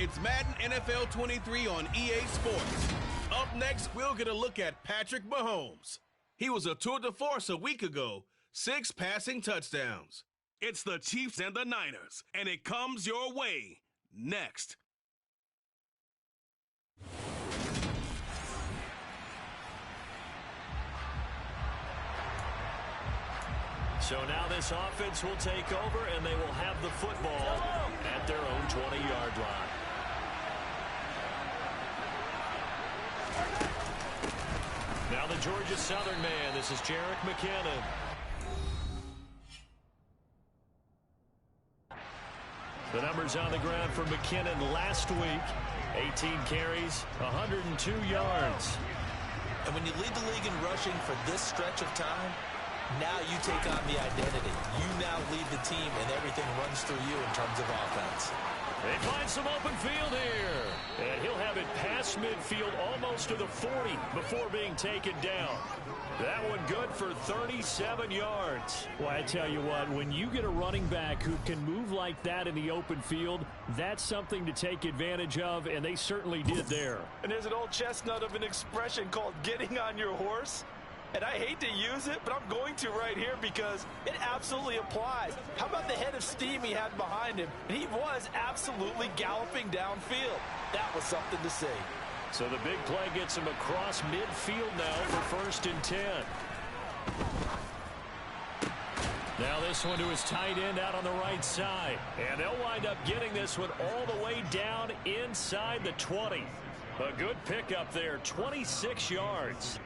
It's Madden NFL 23 on EA Sports. Up next, we'll get a look at Patrick Mahomes. He was a tour de force a week ago, 6 passing touchdowns. It's the Chiefs and the Niners, and it comes your way next. So now this offense will take over, and they will have the football at their own 20-yard line. Now the Georgia Southern man. This is Jerick McKinnon. The numbers on the ground for McKinnon last week. 18 carries, 102 yards. And when you lead the league in rushing for this stretch of time, now you take on the identity. You now lead the team, and everything runs through you in terms of offense. They find some open field here. And he'll have it past midfield almost to the 40 before being taken down. That one good for 37 yards. Well, I tell you what, when you get a running back who can move like that in the open field, that's something to take advantage of, and they certainly did there. And there's an old chestnut of an expression called getting on your horse. And I hate to use it, but I'm going to right here because it absolutely applies. How about the head of steam he had behind him? And he was absolutely galloping downfield. That was something to see. So the big play gets him across midfield now for 1st and 10. Now this one to his tight end out on the right side. And they'll wind up getting this one all the way down inside the 20. A good pickup there, 26 yards.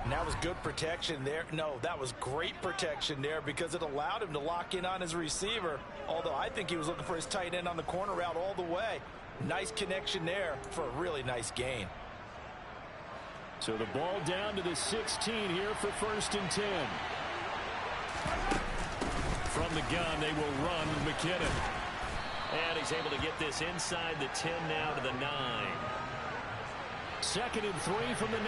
And that was good protection there. No, that was great protection there because it allowed him to lock in on his receiver. Although I think he was looking for his tight end on the corner route all the way. Nice connection there for a really nice gain. So the ball down to the 16 here for 1st and 10. From the gun, they will run with McKinnon. And he's able to get this inside the 10 now to the 9. 2nd and 3 from the 9.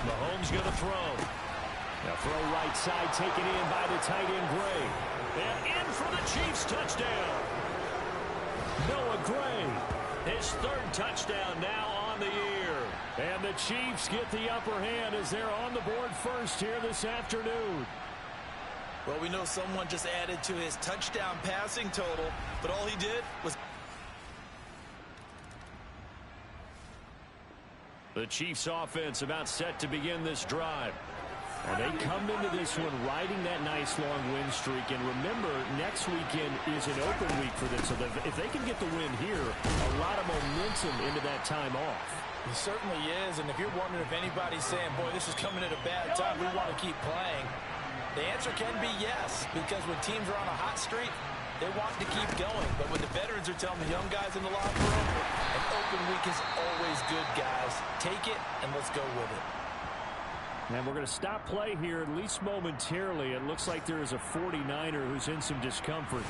Mahomes going to throw. Now throw right side, taken in by the tight end Gray. And in for the Chiefs touchdown. Noah Gray. His 3rd touchdown now on the year. And the Chiefs get the upper hand as they're on the board first here this afternoon. Well, we know someone just added to his touchdown passing total, but all he did was... The Chiefs offense about set to begin this drive. And they come into this one riding that nice long win streak. And remember, next weekend is an open week for them. So if they can get the win here, a lot of momentum into that time off. It certainly is. And if you're wondering if anybody's saying, boy, this is coming at a bad time, we want to keep playing, the answer can be yes. Because when teams are on a hot streak, they want to keep going. But when the veterans are telling the young guys in the locker room, an open week is always good, guys. Take it, and let's go with it. And we're going to stop play here, at least momentarily. It looks like there is a 49er who's in some discomfort.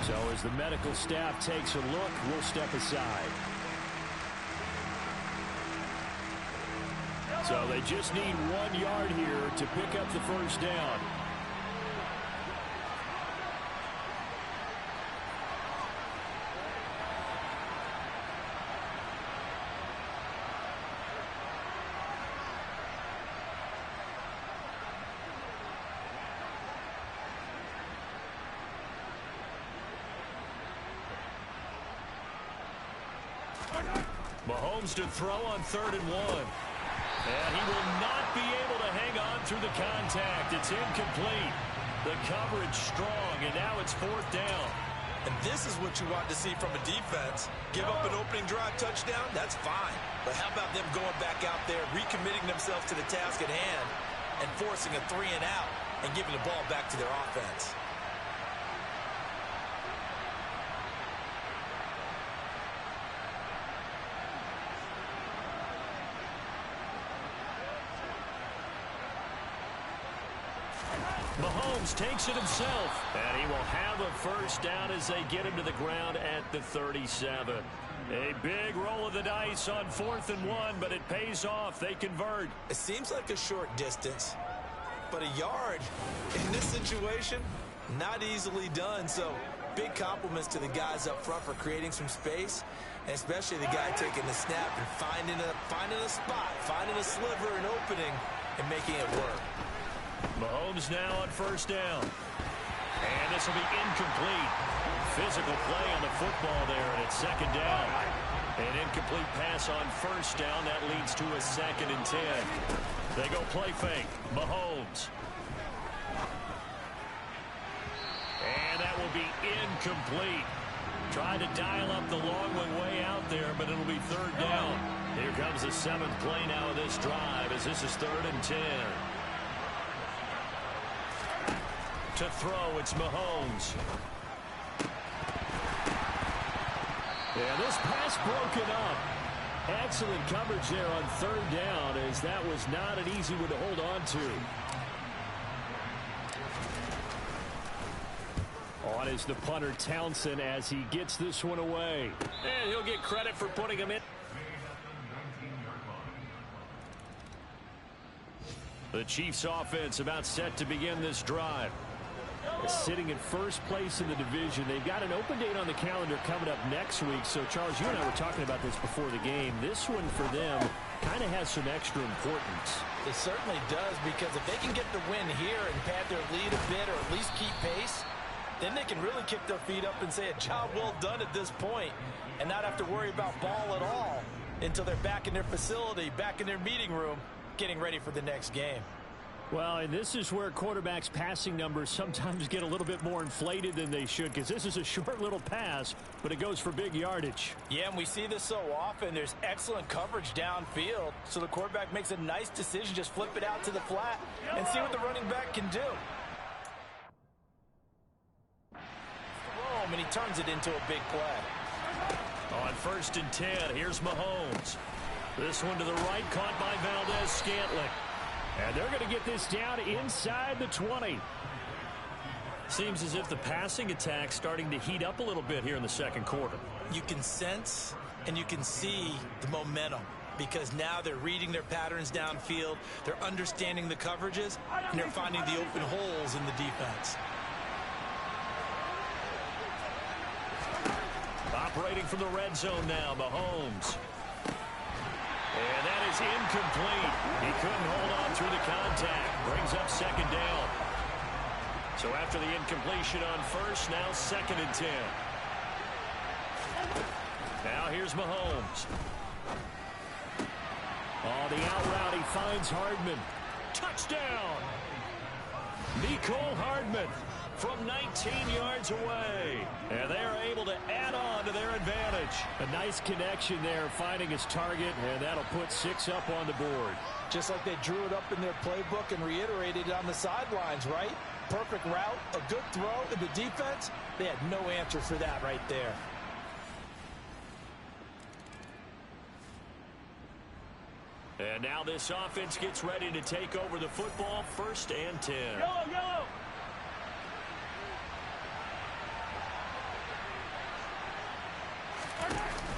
So as the medical staff takes a look, we'll step aside. So they just need 1 yard here to pick up the 1st down. Mahomes to throw on 3rd and 1. And he will not be able to hang on through the contact. It's incomplete. The coverage strong, and now it's 4th down. And this is what you want to see from a defense. Give up an opening drive touchdown, that's fine. But how about them going back out there, recommitting themselves to the task at hand, and forcing a 3 and out, and giving the ball back to their offense. Mahomes takes it himself, and he will have a 1st down as they get him to the ground at the 37. A big roll of the dice on 4th and 1, but it pays off. They convert. It seems like a short distance, but a yard in this situation, not easily done. So big compliments to the guys up front for creating some space, and especially the guy taking the snap and finding a spot, finding a sliver, an opening, and making it work. Mahomes now on first down. And this will be incomplete. Physical play on the football there, and it's second down. An incomplete pass on first down. That leads to a 2nd and 10. They go play fake. Mahomes. And that will be incomplete. Tried to dial up the long one way out there, but it'll be 3rd down. Here comes the 7th play now of this drive as this is 3rd and 10. To throw, it's Mahomes. Yeah, this pass broken up. Excellent coverage there on 3rd down, as that was not an easy one to hold on to. On is the punter, Townsend, as he gets this one away. And he'll get credit for putting him in. The Chiefs offense about set to begin this drive. Sitting in first place in the division. They've got an open date on the calendar coming up next week. So, Charles, you and I were talking about this before the game. This one for them kind of has some extra importance. It certainly does, because if they can get the win here and pad their lead a bit or at least keep pace, then they can really kick their feet up and say a job well done at this point and not have to worry about ball at all until they're back in their facility, back in their meeting room, getting ready for the next game. Well, and this is where quarterbacks' passing numbers sometimes get a little bit more inflated than they should, because this is a short little pass, but it goes for big yardage. Yeah, and we see this so often. There's excellent coverage downfield, so the quarterback makes a nice decision, just flip it out to the flat and see what the running back can do. And he turns it into a big play. On 1st and 10, here's Mahomes. This one to the right, caught by Valdez-Scantling. And they're going to get this down inside the 20. Seems as if the passing attack's starting to heat up a little bit here in the 2nd quarter. You can sense and you can see the momentum, because now they're reading their patterns downfield, they're understanding the coverages, and they're finding the open holes in the defense. Operating from the red zone now, Mahomes. And that is incomplete. He couldn't hold on through the contact. Brings up 2nd down. So after the incompletion on 1st, now 2nd and 10. Now here's Mahomes. Oh, the out route, he finds Hardman. Touchdown! Nicole Hardman from 19 yards away. And they are able to add on to their advantage. A nice connection there, finding his target, and that'll put 6 up on the board. Just like they drew it up in their playbook and reiterated it on the sidelines, right? Perfect route, a good throw, and the defense, they had no answer for that right there. And now this offense gets ready to take over the football, 1st and 10. Yellow!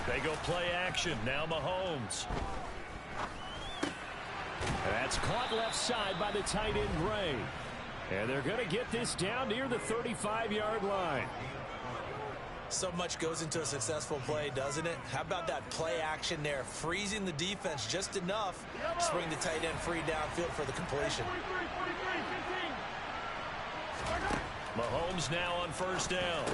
They go play action. Now Mahomes. That's caught left side by the tight end Gray. And they're going to get this down near the 35-yard line. So much goes into a successful play, doesn't it? How about that play action there, freezing the defense just enough to bring the tight end free downfield for the completion. Mahomes now on 1st down.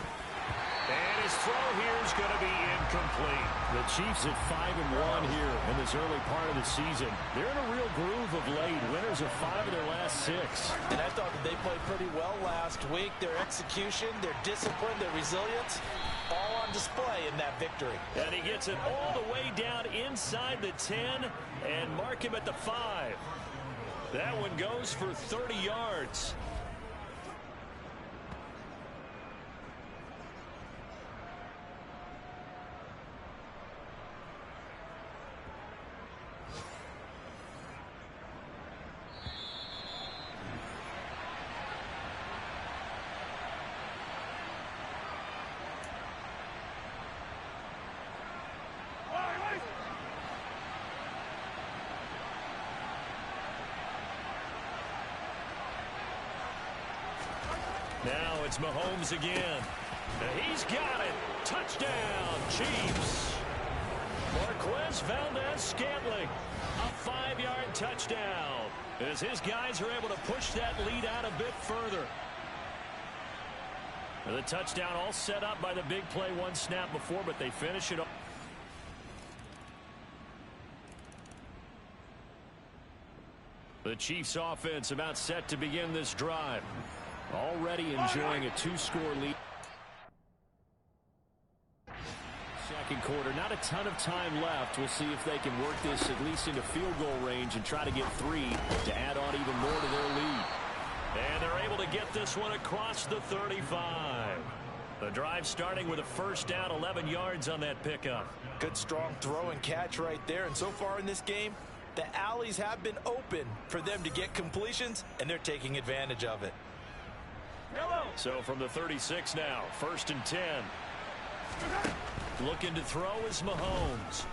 And his throw here is going to be incomplete. The Chiefs at 5-1 here in this early part of the season. They're in a real groove of late. Winners of 5 of their last 6. And I thought that they played pretty well last week. Their execution, their discipline, their resilience, all on display in that victory. And he gets it all the way down inside the 10 and mark him at the 5. That one goes for 30 yards. Now it's Mahomes again. He's got it. Touchdown, Chiefs. Marquez Valdez-Scantling, a 5-yard touchdown, as his guys are able to push that lead out a bit further. The touchdown all set up by the big play one snap before, but they finish it up. The Chiefs offense about set to begin this drive. Already enjoying a 2-score lead. Second quarter, not a ton of time left. We'll see if they can work this at least into field goal range and try to get 3 to add on even more to their lead. And they're able to get this one across the 35. The drive starting with a first down, 11 yards on that pickup. Good strong throw and catch right there. And so far in this game, the alleys have been open for them to get completions, and they're taking advantage of it. So from the 36 now, 1st and 10. Looking to throw is Mahomes.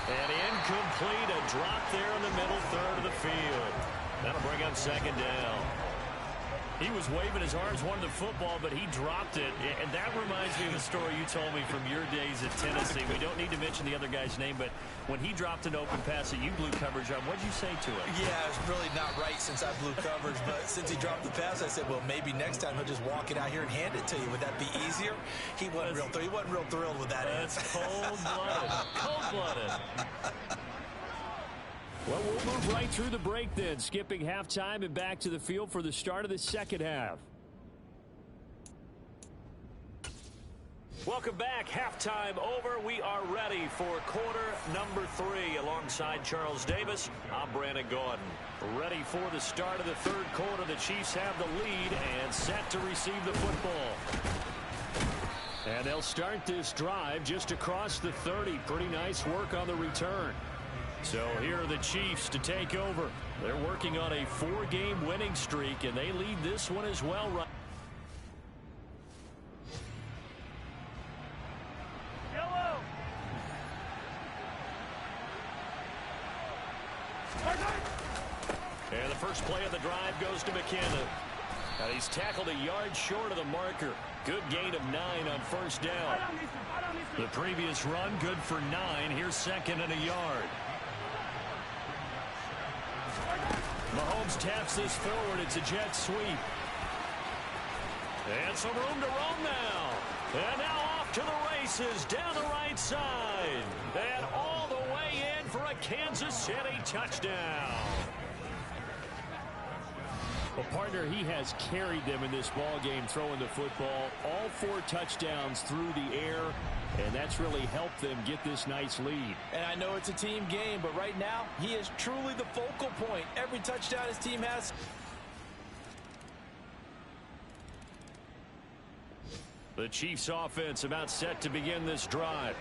And incomplete, a drop there in the middle third of the field. That'll bring up 2nd down. He was waving his arms, wanted the football, but he dropped it. And that reminds me of a story you told me from your days at Tennessee. We don't need to mention the other guy's name, but when he dropped an open pass that you blew coverage on, what did you say to it? Yeah, it's really not right since I blew coverage, but since he dropped the pass, I said, well, maybe next time he'll just walk it out here and hand it to you. Would that be easier? He wasn't real thrilled with that answer. That's cold-blooded. Cold-blooded. Well, we'll move right through the break then, skipping halftime and back to the field for the start of the second half. Welcome back. Halftime over. We are ready for quarter number 3. Alongside Charles Davis, I'm Brandon Gordon. Ready for the start of the third quarter. The Chiefs have the lead and set to receive the football. And they'll start this drive just across the 30. Pretty nice work on the return. So here are the Chiefs to take over. They're working on a 4-game winning streak, and they lead this one as well. And the first play of the drive goes to McKinnon. And he's tackled a yard short of the marker. Good gain of 9 on first down. The previous run, good for 9. Here's 2nd and a yard. Mahomes taps this forward. It's a jet sweep. And some room to roam now. And now off to the races down the right side. And all the way in for a Kansas City touchdown. Well, partner, he has carried them in this ball game throwing the football. All 4 touchdowns through the air, and that's really helped them get this nice lead. And I know it's a team game, but right now, he is truly the focal point. Every touchdown his team has. The Chiefs offense about set to begin this drive.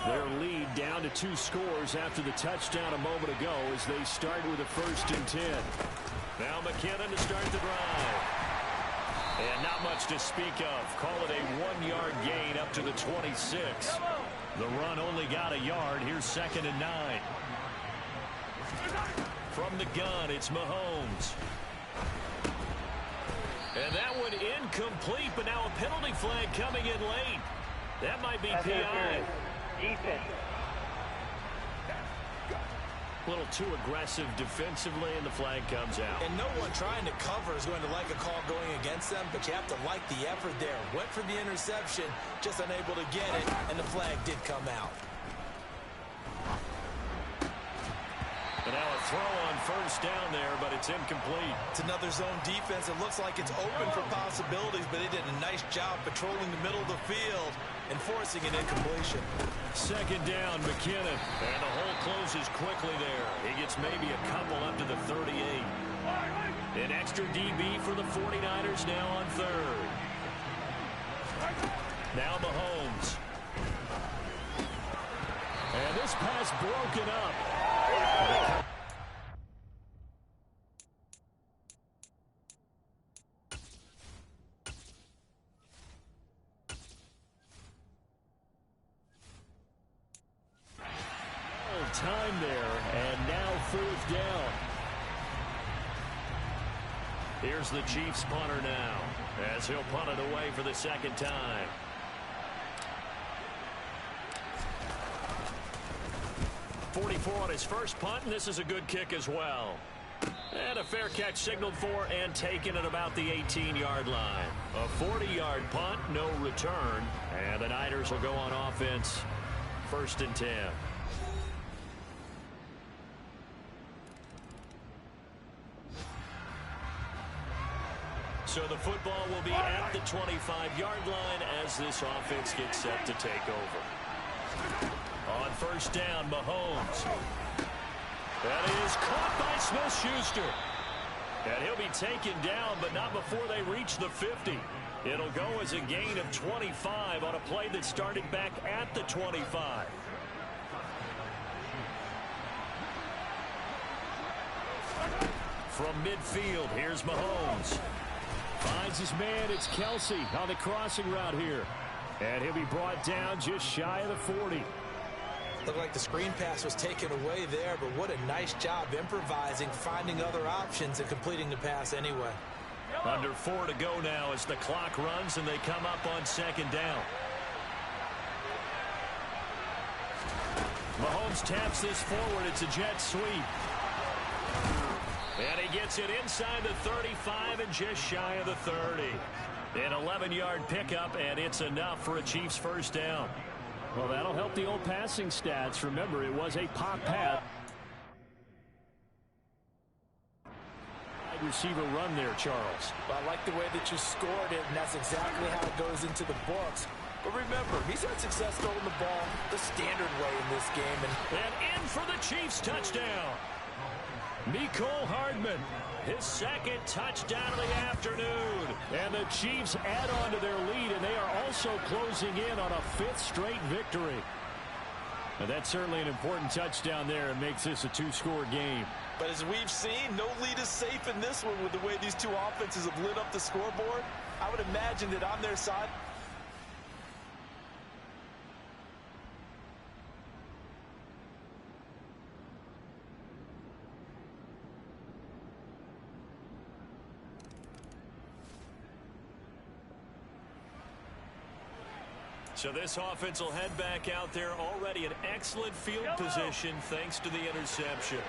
Their lead down to 2 scores after the touchdown a moment ago as they start with a 1st and 10. Now McKinnon to start the drive. And not much to speak of. Call it a 1-yard gain up to the 26. The run only got a yard. Here's 2nd and 9. From the gun, it's Mahomes. And that one incomplete, but now a penalty flag coming in late. That might be PI. Defense. A little too aggressive defensively, and the flag comes out. And no one trying to cover is going to like a call going against them, but you have to like the effort there. Went for the interception, just unable to get it, and the flag did come out. And now a throw on first down there, but it's incomplete. It's another zone defense. It looks like it's open for possibilities, but they did a nice job patrolling the middle of the field and forcing an incompletion. 2nd down, McKinnon. And the hole closes quickly there. He gets maybe a couple up to the 38. An extra DB for the 49ers now on 3rd. Now Mahomes. And this pass broken up. Time there, and now 4th down. Here's the Chiefs punter now, as he'll punt it away for the second time. .44 on his first punt, and this is a good kick as well. And a fair catch signaled for and taken at about the 18-yard line. A 40-yard punt, no return, and the Niners will go on offense, 1st and 10. So the football will be at the 25-yard line as this offense gets set to take over. On 1st down, Mahomes. That is caught by Smith-Schuster. And he'll be taken down, but not before they reach the 50. It'll go as a gain of 25 on a play that started back at the 25. From midfield, here's Mahomes. Finds his man, it's Kelsey on the crossing route here. And he'll be brought down just shy of the 40. Looked like the screen pass was taken away there, but what a nice job improvising, finding other options, and completing the pass anyway. Under 4 to go now as the clock runs and they come up on 2nd down. Mahomes taps this forward. It's a jet sweep. And he gets it inside the 35 and just shy of the 30. An 11-yard pickup, and it's enough for a Chiefs 1st down. Well, that'll help the old passing stats. Remember, it was a pop pass. Wide receiver run there, Charles. Well, I like the way that you scored it, and that's exactly how it goes into the books. But remember, he's had success throwing the ball the standard way in this game. And in for the Chiefs touchdown. Mecole Hardman, his 2nd touchdown of the afternoon. And the Chiefs add on to their lead, and they are also closing in on a 5th straight victory. And that's certainly an important touchdown there and makes this a 2-score game. But as we've seen, no lead is safe in this one with the way these two offenses have lit up the scoreboard. I would imagine that on their side, so this offense will head back out there, already in excellent field position thanks to the interception.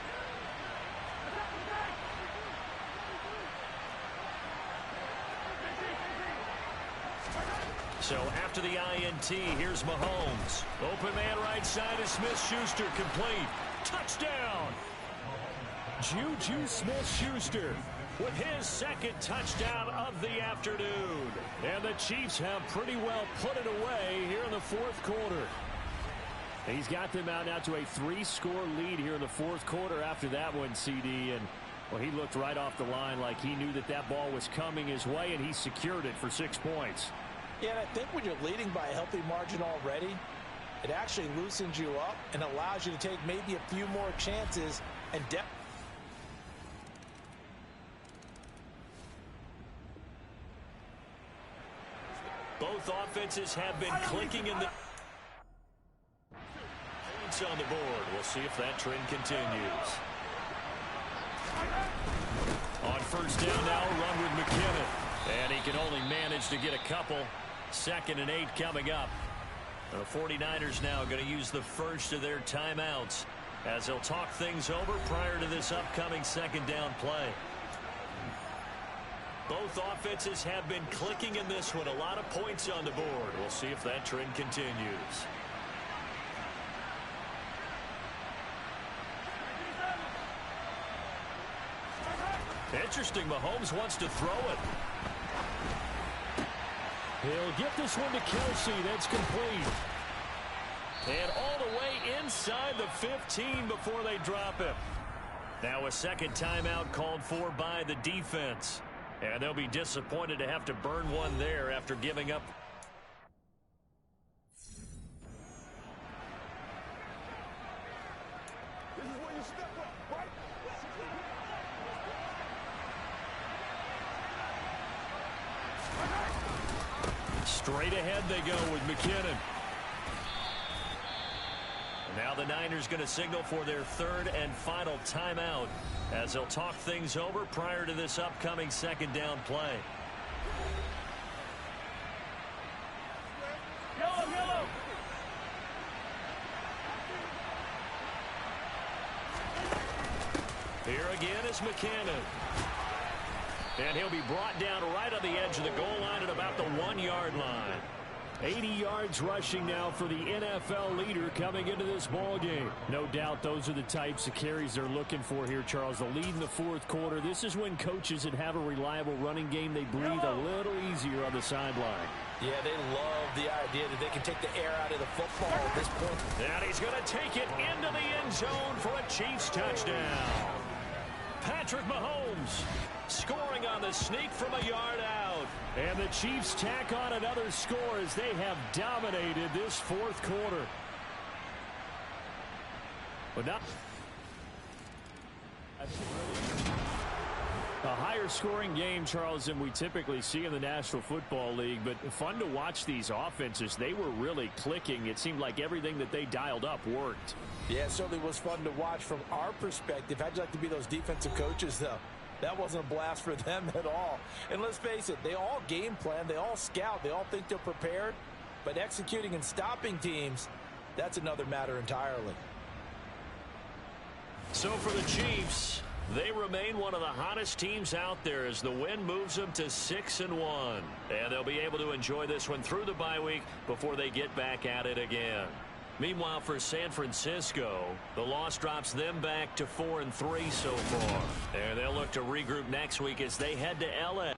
So after the INT, here's Mahomes. Open man right side is Smith-Schuster, complete. Touchdown! Juju Smith-Schuster with his 2nd touchdown of the afternoon. And the Chiefs have pretty well put it away here in the 4th quarter. He's got them out now to a 3-score lead here in the 4th quarter after that one, CD. And, well, he looked right off the line like he knew that that ball was coming his way, and he secured it for 6 points. Yeah, and I think when you're leading by a healthy margin already, it actually loosens you up and allows you to take maybe a few more chances and depth. Both offenses have been clicking in the points on the board. We'll see if that trend continues. On 1st down now, run with McKinnon. And he can only manage to get a couple. 2nd and 8 coming up. The 49ers now going to use the first of their timeouts as they'll talk things over prior to this upcoming 2nd down play. Both offenses have been clicking in this one. A lot of points on the board. We'll see if that trend continues. Interesting. Mahomes wants to throw it. He'll get this one to Kelsey. That's complete. And all the way inside the 15 before they drop him. Now a 2nd timeout called for by the defense. And they'll be disappointed to have to burn one there after giving up. This is where you step up, right? Straight ahead they go with McKinnon. And now Now the Niners going to signal for their third and final timeout as they'll talk things over prior to this upcoming second down play. Here again is McCannon. And he'll be brought down right on the edge of the goal line at about the 1-yard line. 80 yards rushing now for the NFL leader coming into this ball game. No doubt those are the types of carries they're looking for here, Charles. The lead in the fourth quarter. This is when coaches that have a reliable running game, they breathe a little easier on the sideline. Yeah, they love the idea that they can take the air out of the football at this point. And he's going to take it into the end zone for a Chiefs touchdown. Patrick Mahomes scoring on the sneak from a yard out. And the Chiefs tack on another score as they have dominated this fourth quarter. But not a higher scoring game, Charles, than we typically see in the National Football League. But fun to watch these offenses. They were really clicking. It seemed like everything that they dialed up worked. Yeah, it certainly was fun to watch from our perspective. How'd you like to be those defensive coaches, though? That wasn't a blast for them at all. And let's face it, they all game plan, they all scout, they all think they're prepared. But executing and stopping teams, that's another matter entirely. So for the Chiefs, they remain one of the hottest teams out there as the win moves them to 6-1. And they'll be able to enjoy this one through the bye week before they get back at it again. Meanwhile, for San Francisco, the loss drops them back to 4-3 so far. And they'll look to regroup next week as they head to L.A.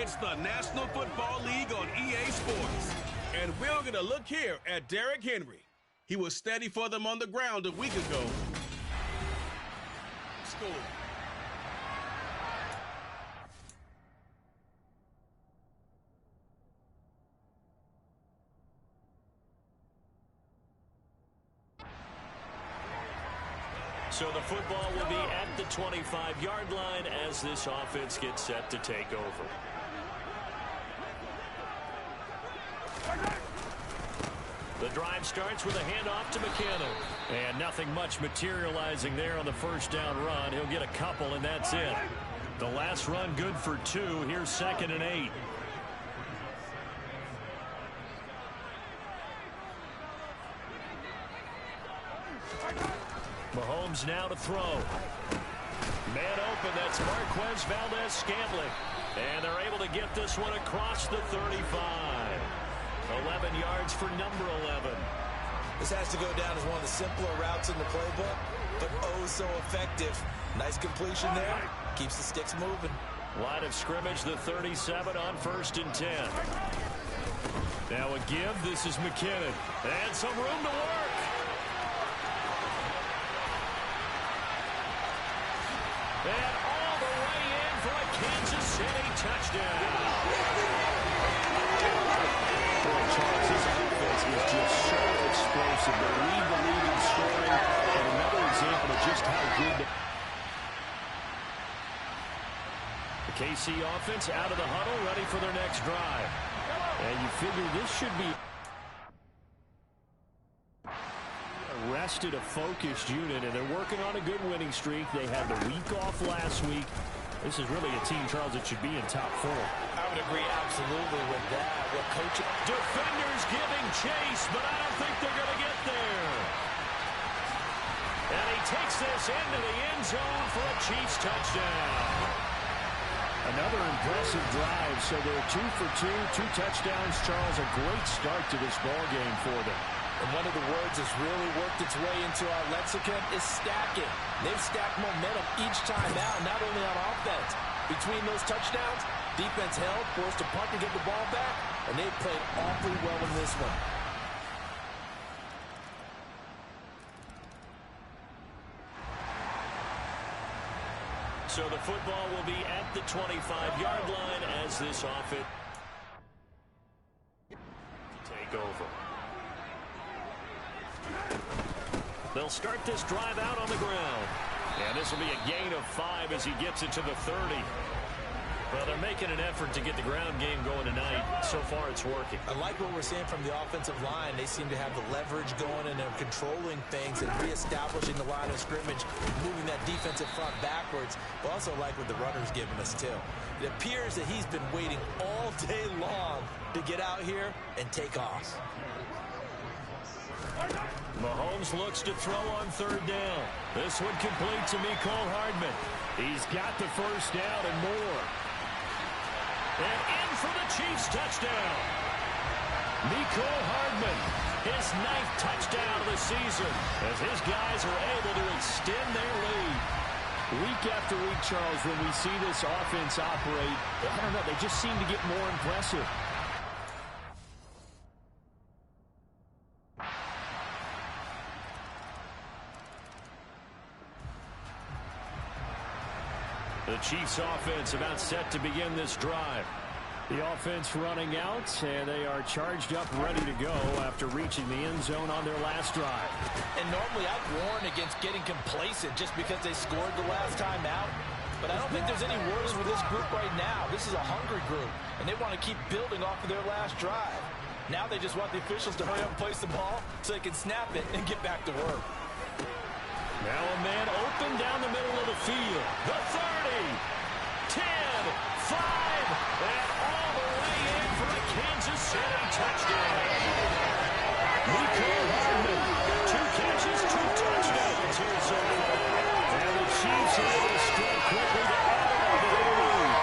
It's the National Football League on EA Sports. And we're going to look here at Derrick Henry. He was steady for them on the ground a week ago. Score. So the football will be at the 25-yard line as this offense gets set to take over. The drive starts with a handoff to McKinnon. And nothing much materializing there on the first down run. He'll get a couple, and that's it. The last run good for 2. Here's 2nd and 8. Mahomes now to throw. Man open, that's Marquez Valdez-Scantling. And they're able to get this one across the 35. 11 yards for number 11. This has to go down as one of the simpler routes in the playbook, but oh so effective. Nice completion there. Keeps the sticks moving. Line of scrimmage, the 37 on 1st and 10. Now a give. This is McKinnon. And some room to work. And all the way in for a Kansas City touchdown. Boy, Charles, this offense is just so explosive. They lead the league in scoring, and another example of just how good the KC offense out of the huddle, ready for their next drive. And you figure this should be rested, a focused unit, and they're working on a good winning streak. They had the week off last week. This is really a team, Charles, that should be in top 4. I would agree absolutely with that. What coaching defenders giving chase, but I don't think they're going to get there. And he takes this into the end zone for a Chiefs touchdown. Another impressive drive. So they're 2 for 2, 2 touchdowns. Charles, a great start to this ball game for them. And one of the words that's really worked its way into our lexicon is stacking. They've stacked momentum each time out, not only on offense. Between those touchdowns, defense held, forced a punt to get the ball back, and they've played awfully well in this one. So the football will be at the 25-yard line as this offense take over. They'll start this drive out on the ground. And this will be a gain of 5 as he gets it to the 30. Well, they're making an effort to get the ground game going tonight. So far, it's working. I like what we're seeing from the offensive line. They seem to have the leverage going, and they're controlling things and reestablishing the line of scrimmage, moving that defensive front backwards. But also like what the runner's giving us, too. It appears that he's been waiting all day long to get out here and take off. Mahomes looks to throw on 3rd down. This one complete to Mecole Hardman. He's got the first down and more. And in for the Chiefs touchdown. Mecole Hardman, his 9th touchdown of the season, as his guys are able to extend their lead. Week after week, Charles, when we see this offense operate, I don't know, they just seem to get more impressive. The Chiefs offense about set to begin this drive. The offense running out, and they are charged up, ready to go after reaching the end zone on their last drive. And normally I'd warn against getting complacent just because they scored the last time out. But I don't think there's any worries with this group right now. This is a hungry group, and they want to keep building off of their last drive. Now they just want the officials to hurry up and place the ball so they can snap it and get back to work. Now a man open down the middle of the field. The 30, 10, 5, and all the way in for a Kansas City touchdown. Mecole Hardman, 2 catches, 2 touchdowns here so far. And the Chiefs are able to strike quickly to add to their lead.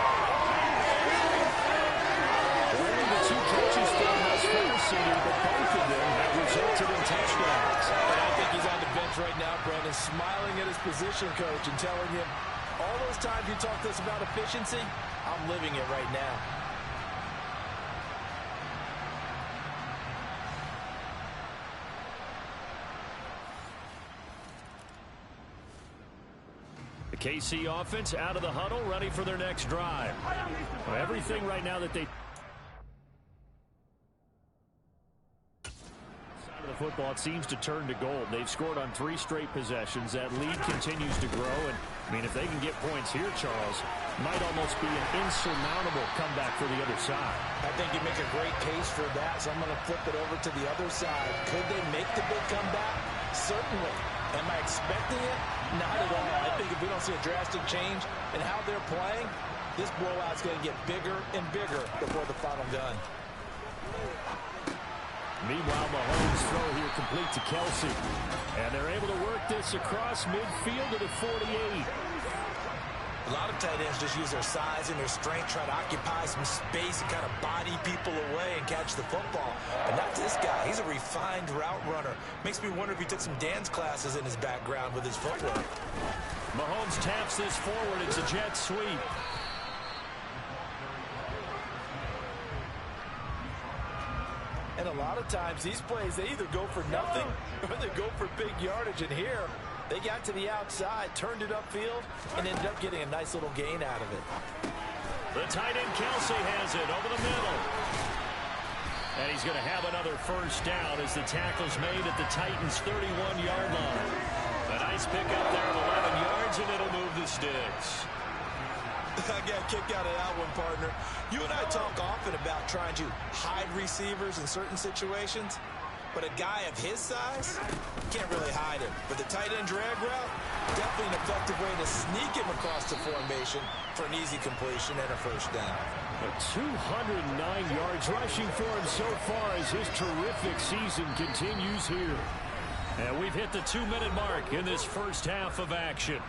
Only the 2 catches for him thus far, Senior, but both of them have resulted in touchdowns. And I think he's on the bench right now, Brandon, smiling at his position coach and telling him, all those times you talk to us about efficiency, I'm living it right now. KC offense out of the huddle, ready for their next drive. Well, everything right now that they... Side of the football, it seems to turn to gold. They've scored on 3 straight possessions. That lead continues to grow. And, I mean, if they can get points here, Charles, might almost be an insurmountable comeback for the other side. I think you make a great case for that, so I'm going to flip it over to the other side. Could they make the big comeback? Certainly. Am I expecting it? Not at all. I think if we don't see a drastic change in how they're playing, this blowout's going to get bigger and bigger before the final gun. Meanwhile, Mahomes' throw here complete to Kelsey. And they're able to work this across midfield to the 48. A lot of tight ends just use their size and their strength, try to occupy some space and kind of body people away and catch the football. But not this guy. He's a refined route runner. Makes me wonder if he took some dance classes in his background with his footwork. Mahomes taps this forward. It's a jet sweep. And a lot of times these plays, they either go for nothing or they go for big yardage. And here, they got to the outside, turned it upfield, and ended up getting a nice little gain out of it. The tight end Kelsey has it over the middle. And he's going to have another first down as the tackle's made at the Titans' 31-yard line. A nice pick up there of 11 yards, and it'll move the sticks. I got kicked out of that one, partner. You and I talk often about trying to hide receivers in certain situations. But a guy of his size, can't really hide him. But the tight end drag route, definitely an effective way to sneak him across the formation for an easy completion and a first down. 209 yards rushing for him so far as his terrific season continues here. And we've hit the 2-minute mark in this first half of action.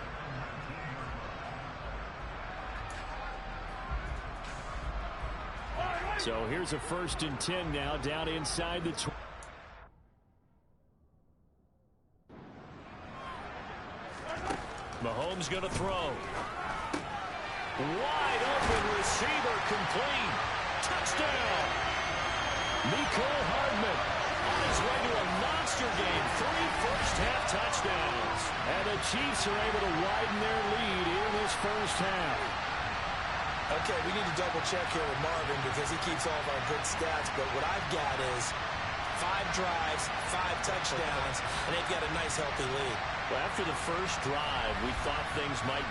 So here's a 1st and 10 now down inside the 20. Mahomes going to throw. Wide open receiver complete. Touchdown. Nicole Hardman on his way to a monster game. 3 first-half touchdowns. And the Chiefs are able to widen their lead in this first half. Okay, we need to double-check here with Marvin because he keeps all of our good stats. But what I've got is 5 drives, 5 touchdowns, and they've got a nice, healthy lead. Well, after the first drive, we thought things might...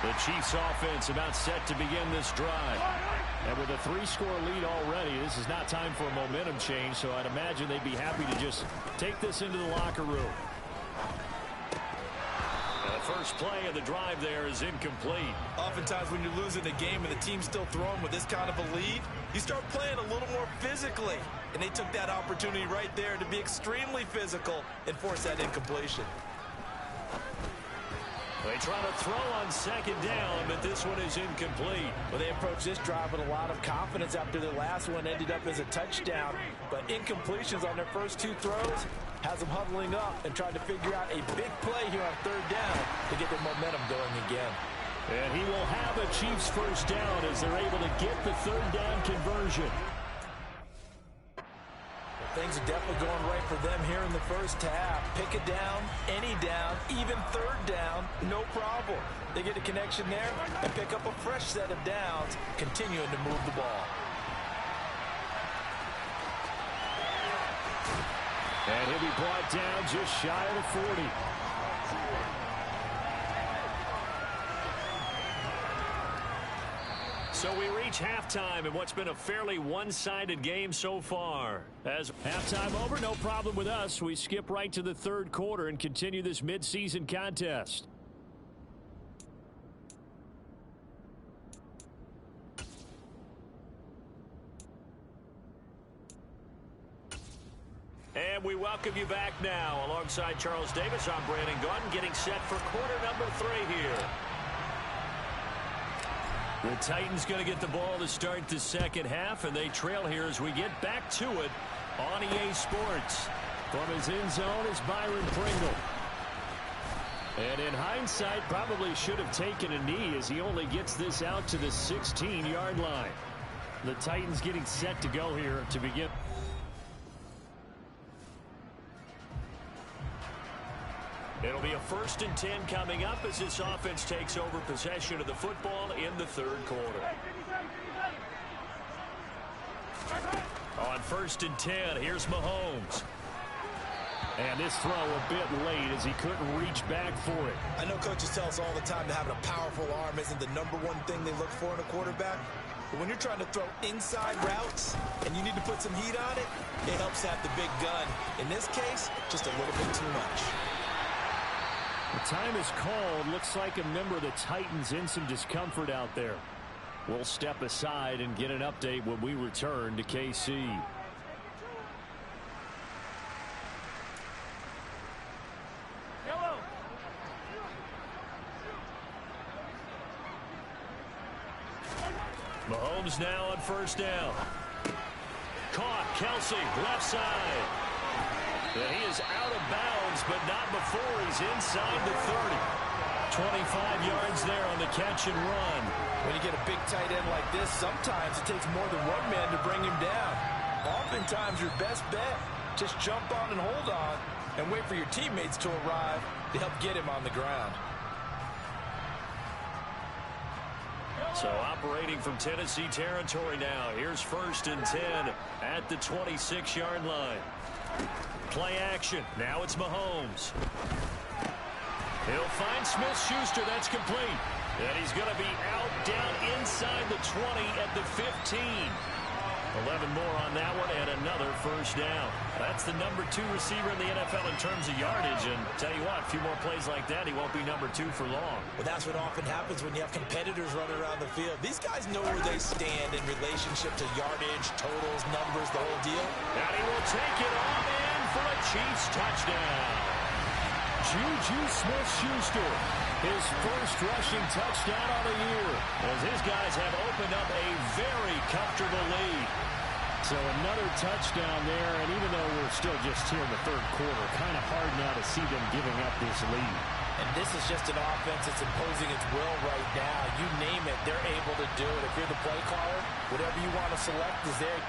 The Chiefs offense about set to begin this drive. And with a 3-score lead already, this is not time for a momentum change, so I'd imagine they'd be happy to just take this into the locker room. And the first play of the drive there is incomplete. Oftentimes when you're losing a game and the team's still throwing with this kind of a lead, you start playing a little more physically. And they took that opportunity right there to be extremely physical and force that incompletion. They try to throw on 2nd down, but this one is incomplete. Well, they approached this drive with a lot of confidence after their last one ended up as a touchdown. But incompletions on their first 2 throws has them huddling up and trying to figure out a big play here on 3rd down to get their momentum going again. And he will have a Chiefs first down as they're able to get the 3rd down conversion. Things are definitely going right for them here in the first half. Pick it down, any down, even 3rd down, no problem. They get a connection there and pick up a fresh set of downs, continuing to move the ball. And he'll be brought down just shy of the 40. So we reach halftime in what's been a fairly one-sided game so far. As halftime over, no problem with us. We skip right to the 3rd quarter and continue this mid-season contest. And we welcome you back now. Alongside Charles Davis, I'm Brandon Gunn, getting set for quarter number 3 here. The Titans going to get the ball to start the second half, and they trail here as we get back to it on EA Sports. From his end zone is Byron Pringle. And in hindsight, probably should have taken a knee as he only gets this out to the 16-yard line. The Titans getting set to go here to begin. 1st and 10 coming up as this offense takes over possession of the football in the third quarter. On 1st and 10, here's Mahomes. And this throw a bit late as he couldn't reach back for it. I know coaches tell us all the time that having a powerful arm isn't the #1 thing they look for in a quarterback. But when you're trying to throw inside routes and you need to put some heat on it, it helps have the big gun. In this case, just a little bit too much. The time is called. Looks like a member of the Titans in some discomfort out there. We'll step aside and get an update when we return to KC. Mahomes now on 1st down. Caught. Kelsey, left side. And he is out of bounds, but not before he's inside the 30. 25 yards there on the catch and run. When you get a big tight end like this, sometimes it takes more than one man to bring him down. Oftentimes, your best bet, just jump on and hold on and wait for your teammates to arrive to help get him on the ground. So operating from Tennessee territory now. Here's 1st and 10 at the 26-yard line. Play action. Now it's Mahomes. He'll find Smith-Schuster. That's complete. And he's going to be out down inside the 20 at the 15. 11 more on that one and another 1st down. That's the #2 receiver in the NFL in terms of yardage. And tell you what, a few more plays like that, he won't be #2 for long. Well, that's what often happens when you have competitors running around the field. These guys know where they stand in relationship to yardage, totals, numbers, the whole deal. And he will take it on in for a Chiefs touchdown. Juju Smith-Schuster, his first rushing touchdown on the year, as his guys have opened up a very comfortable lead. So another touchdown there, and even though we're still just here in the third quarter, kind of hard now to see them giving up this lead. And this is just an offense that's imposing its will right now. You name it, they're able to do it. If you're the play caller, whatever you want to select is there.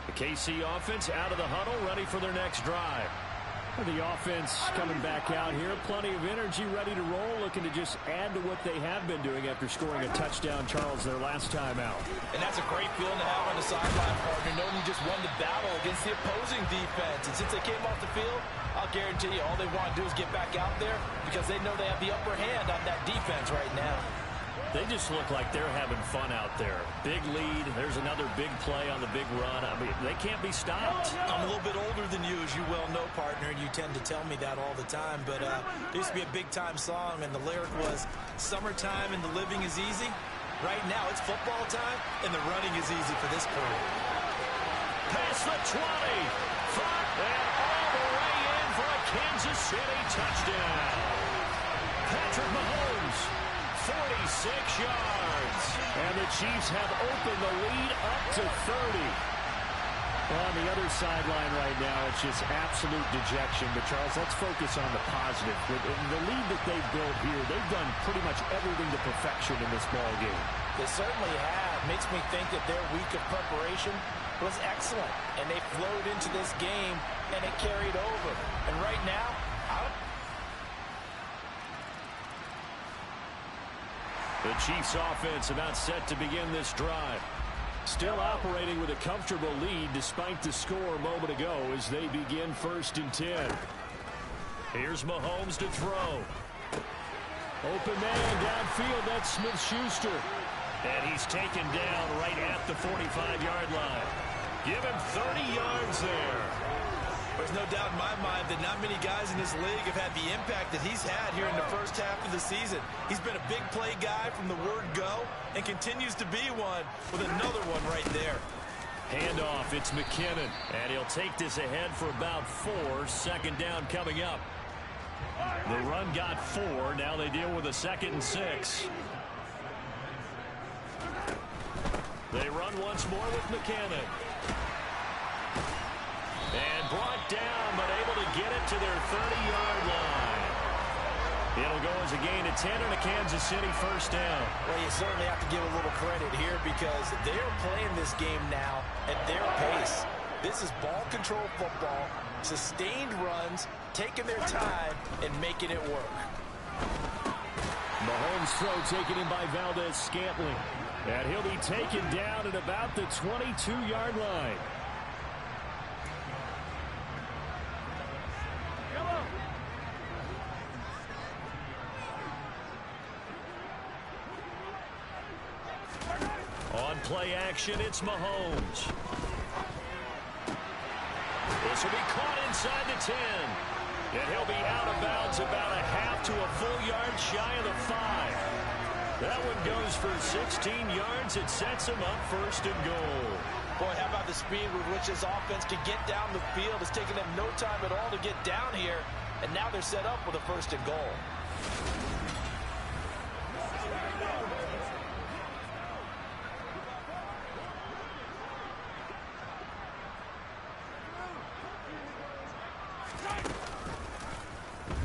The KC offense out of the huddle, ready for their next drive. The offense coming back out here, plenty of energy, ready to roll, looking to just add to what they have been doing after scoring a touchdown, Charles, their last time out. And that's a great feeling to have on the sideline, partner, knowing you just won the battle against the opposing defense. And since they came off the field, I'll guarantee you all they want to do is get back out there because they know they have the upper hand on that defense right now. They just look like they're having fun out there. Big lead. There's another big play on the big run. I mean, they can't be stopped. I'm a little bit older than you, as you well know, partner, and you tend to tell me that all the time. But there used to be a big-time song, and the lyric was, "Summertime and the living is easy." Right now, it's football time, and the running is easy for this quarter. Past the 20. Front and all the way in for a Kansas City touchdown. Patrick Mahomes. 46 yards. And the Chiefs have opened the lead up to 30. Well, on the other sideline right now, it's just absolute dejection. But, Charles, let's focus on the positive. The lead that they've built here, they've done pretty much everything to perfection in this ball game. They certainly have. Makes me think that their week of preparation was excellent. And they flowed into this game, and it carried over. And right now, the Chiefs offense about set to begin this drive. Still operating with a comfortable lead despite the score a moment ago as they begin 1st and 10. Here's Mahomes to throw. Open man downfield, that's Smith-Schuster. And he's taken down right at the 45-yard line. Give him 30 yards there. There's no doubt in my mind that not many guys in this league have had the impact that he's had here in the first half of the season. He's been a big play guy from the word go and continues to be one with another one right there. Handoff, it's McKinnon, and he'll take this ahead for about 4. 2nd down coming up. The run got 4. Now they deal with a 2nd and 6. They run once more with McKinnon. And brought down, but able to get it to their 30-yard line. It'll go as a gain of 10 and a Kansas City first down. Well, you certainly have to give a little credit here because they're playing this game now at their pace. This is ball control football, sustained runs, taking their time, and making it work. Mahomes' throw taken in by Valdez-Scantling. And he'll be taken down at about the 22-yard line. On play action, it's Mahomes. This will be caught inside the 10. And he'll be out of bounds about a half to a full yard shy of the 5. That one goes for 16 yards. It sets him up first and goal. Boy, how about the speed with which this offense can get down the field? It's taken them no time at all to get down here. And now they're set up with a first and goal.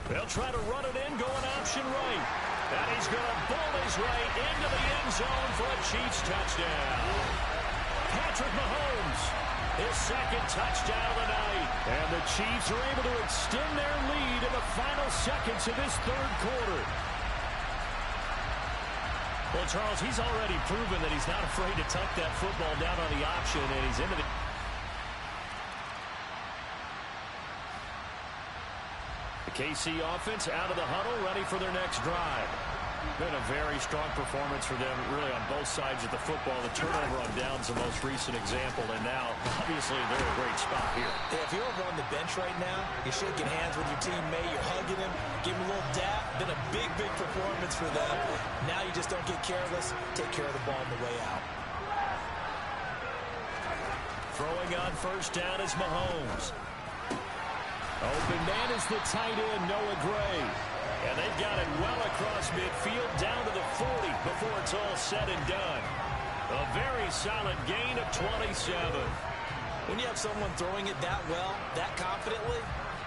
They'll try to run it in, going option right. And he's going to bowl his way into the end zone for a Chiefs touchdown. Patrick Mahomes, his second touchdown of the night. And the Chiefs are able to extend their lead in the final seconds of this third quarter. Well, Charles, he's already proven that he's not afraid to tuck that football down on the option, and he's into the... KC offense out of the huddle, ready for their next drive. Been a very strong performance for them, really, on both sides of the football. The turnover on downs the most recent example, and now, obviously, they're in a great spot here. Yeah, if you're over on the bench right now, you're shaking hands with your teammate, you're hugging him, give him a little dap. Been a big, big performance for them. Now you just don't get careless. Take care of the ball on the way out. Throwing on first down is Mahomes. Open man is the tight end, Noah Gray. And they've got it well across midfield, down to the 40 before it's all said and done. A very solid gain of 27. When you have someone throwing it that well, that confidently,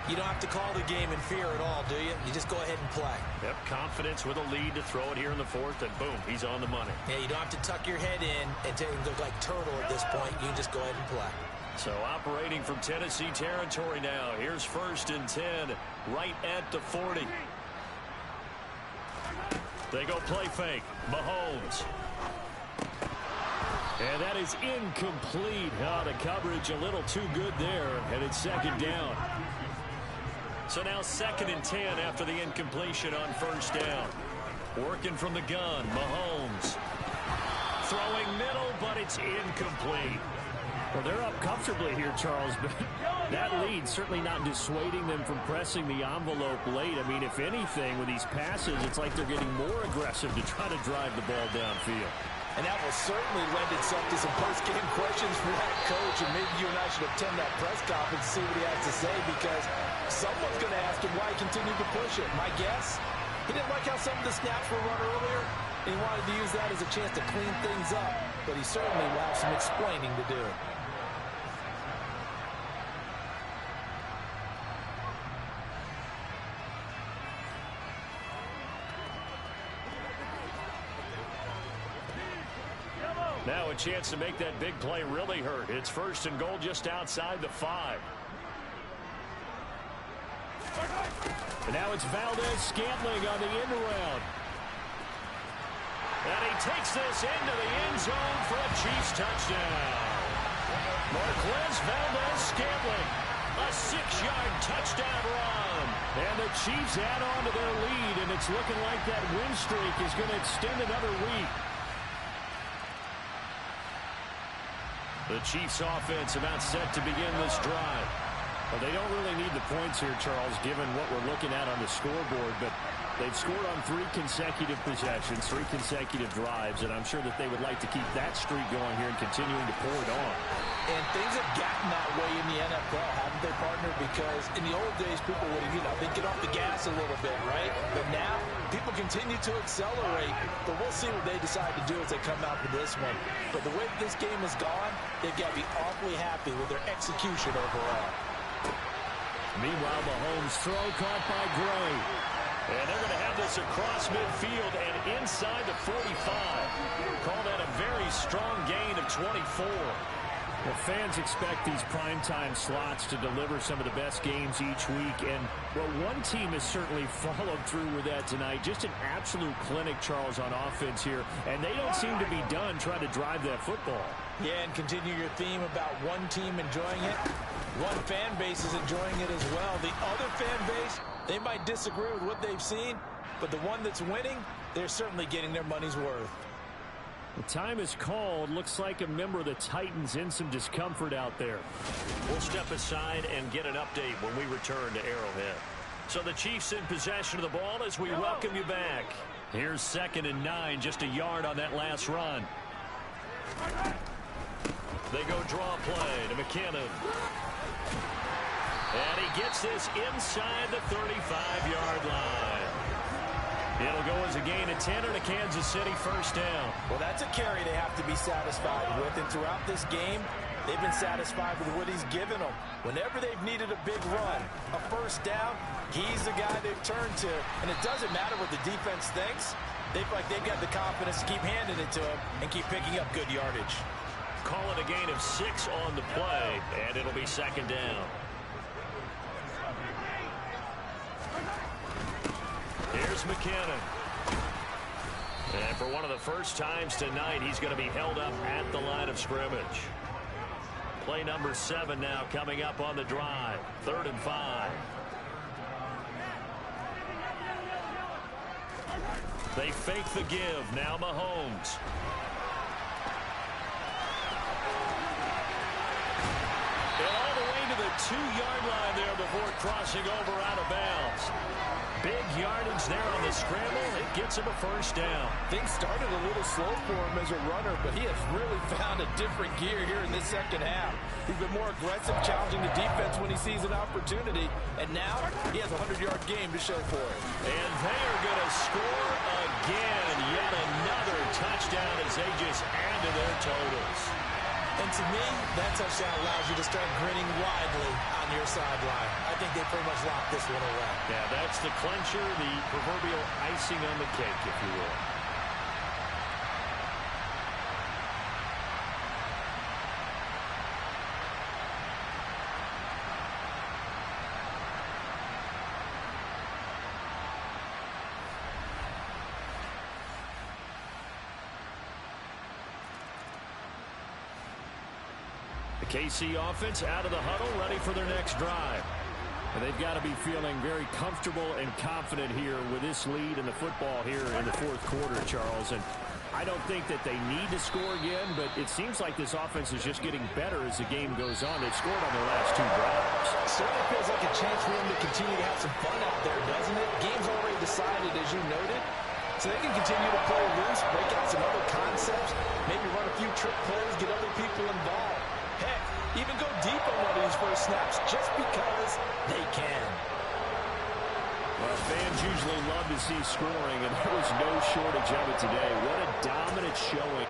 you don't have to call the game in fear at all, do you? You just go ahead and play. Yep, confidence with a lead to throw it here in the fourth, and boom, he's on the money. Yeah, you don't have to tuck your head in and look like turtle at this point. You can just go ahead and play. So operating from Tennessee territory now. Here's first and 10, right at the 40. They go play fake. Mahomes. And that is incomplete. Oh, the coverage a little too good there, and it's second down. So now second and 10 after the incompletion on first down. Working from the gun, Mahomes. Throwing middle, but it's incomplete. Well, they're up comfortably here, Charles, but that lead certainly not dissuading them from pressing the envelope late. I mean, if anything, with these passes, it's like they're getting more aggressive to try to drive the ball downfield. And that will certainly lend itself to some post-game questions for that coach, and maybe you and I should attend that press conference to see what he has to say, because someone's going to ask him why he continued to push it. My guess, he didn't like how some of the snaps were run earlier, and he wanted to use that as a chance to clean things up, but he certainly will have some explaining to do. Now a chance to make that big play really hurt. It's first and goal just outside the 5. And now it's Valdez-Scantling on the end around. And he takes this into the end zone for a Chiefs touchdown. Marquez Valdez-Scantling, a 6-yard touchdown run. And the Chiefs add on to their lead, and it's looking like that win streak is going to extend another week. The Chiefs offense about set to begin this drive. Well, they don't really need the points here, Charles, given what we're looking at on the scoreboard, but they've scored on 3 consecutive possessions, 3 consecutive drives, and I'm sure that they would like to keep that streak going here and continuing to pour it on. And things have gotten that way in the NFL, haven't they, partner? Because in the old days, people would, they'd get off the gas a little bit, right? But now, people continue to accelerate, but we'll see what they decide to do as they come out for this one. But the way this game has gone, they've got to be awfully happy with their execution overall. Meanwhile, Mahomes' throw caught by Gray. And they're going to have this across midfield and inside the 45. Call that a very strong gain of 24. Well, fans expect these primetime slots to deliver some of the best games each week. And, well, one team has certainly followed through with that tonight. Just an absolute clinic, Charles, on offense here. And they don't seem to be done trying to drive that football. Yeah, and continue your theme about one team enjoying it. One fan base is enjoying it as well. The other fan base, they might disagree with what they've seen, but the one that's winning, they're certainly getting their money's worth. The time is called. Looks like a member of the Titans in some discomfort out there. We'll step aside and get an update when we return to Arrowhead. So the Chiefs in possession of the ball as we welcome you back. Here's 2nd and 9, just a yard on that last run. They go draw play to McKinnon. And he gets this inside the 35-yard line. It'll go as a gain of 10 and a Kansas City first down. Well, that's a carry they have to be satisfied with. And throughout this game, they've been satisfied with what he's given them. Whenever they've needed a big run, a first down, he's the guy they've turned to. And it doesn't matter what the defense thinks. They feel like they've got the confidence to keep handing it to him and keep picking up good yardage. Call it a gain of 6 on the play, and it'll be 2nd down. Here's McKinnon. And for one of the first times tonight, he's going to be held up at the line of scrimmage. Play number 7 now coming up on the drive. 3rd and 5. They fake the give. Now Mahomes. And all the way to the 2-yard line there before crossing over out of bounds. Big yardage there on the scramble. It gets him a first down. Things started a little slow for him as a runner, but he has really found a different gear here in this second half. He's been more aggressive, challenging the defense when he sees an opportunity, and now he has a 100-yard game to show for it. And they are going to score again. Yet another touchdown as they just add to their totals. And to me, that touchdown allows you to start grinning widely on your sideline. I think they pretty much locked this one away. Yeah, that's the clincher, the proverbial icing on the cake, if you will. KC offense out of the huddle, ready for their next drive. And they've got to be feeling very comfortable and confident here with this lead in the football here in the 4th quarter, Charles. And I don't think that they need to score again, but it seems like this offense is just getting better as the game goes on. They've scored on their last 2 drives. Certainly feels like a chance for them to continue to have some fun out there, doesn't it? Game's already decided, as you noted. So they can continue to play loose, break out some other concepts, maybe run a few trick plays, get other people involved. Heck, even go deep on one of these first snaps just because they can. Well, fans usually love to see scoring, and there was no shortage of it today. What a dominant showing.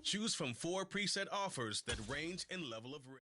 Choose from 4 preset offers that range in level of risk.